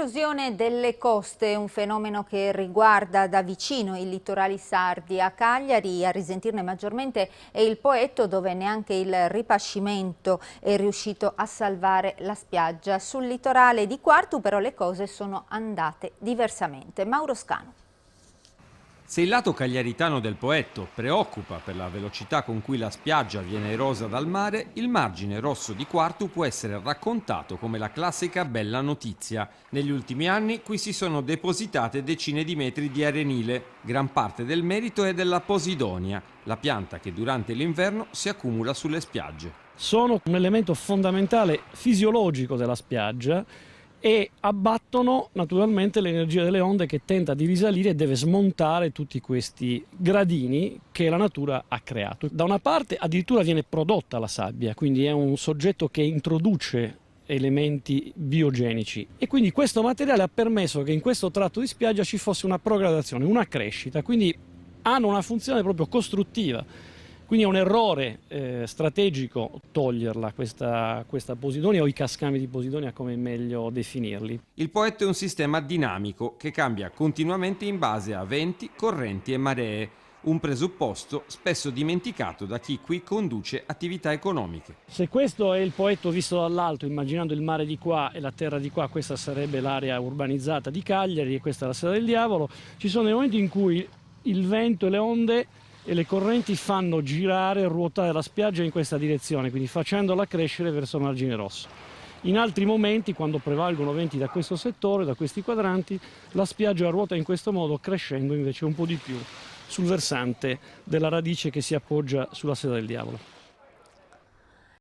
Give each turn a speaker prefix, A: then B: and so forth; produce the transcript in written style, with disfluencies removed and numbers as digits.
A: L'erosione delle coste è un fenomeno che riguarda da vicino i litorali sardi. A Cagliari a risentirne maggiormente è il Poetto, dove neanche il ripascimento è riuscito a salvare la spiaggia. Sul litorale di Quartu però le cose sono andate diversamente. Mauro Scanu.
B: Se il lato cagliaritano del Poetto preoccupa per la velocità con cui la spiaggia viene erosa dal mare, il margine rosso di Quartu può essere raccontato come la classica bella notizia. Negli ultimi anni qui si sono depositate decine di metri di arenile. Gran parte del merito è della Posidonia, la pianta che durante l'inverno si accumula sulle spiagge.
C: Sono un elemento fondamentale fisiologico della spiaggia e abbattono naturalmente l'energia delle onde, che tenta di risalire e deve smontare tutti questi gradini che la natura ha creato. Da una parte addirittura viene prodotta la sabbia, quindi è un soggetto che introduce elementi biogenici, e quindi questo materiale ha permesso che in questo tratto di spiaggia ci fosse una progradazione, una crescita, quindi hanno una funzione proprio costruttiva. Quindi è un errore strategico toglierla questa Posidonia, o i cascami di Posidonia, come è meglio definirli.
B: Il Poetto è un sistema dinamico che cambia continuamente in base a venti, correnti e maree, un presupposto spesso dimenticato da chi qui conduce attività economiche.
C: Se questo è il Poetto visto dall'alto, immaginando il mare di qua e la terra di qua, questa sarebbe l'area urbanizzata di Cagliari e questa è la Sera del Diavolo, ci sono dei momenti in cui il vento e le onde e le correnti fanno girare e ruotare la spiaggia in questa direzione, quindi facendola crescere verso il margine rosso. In altri momenti, quando prevalgono venti da questo settore, da questi quadranti, la spiaggia ruota in questo modo, crescendo invece un po' di più sul versante della radice che si appoggia sulla Sera del Diavolo.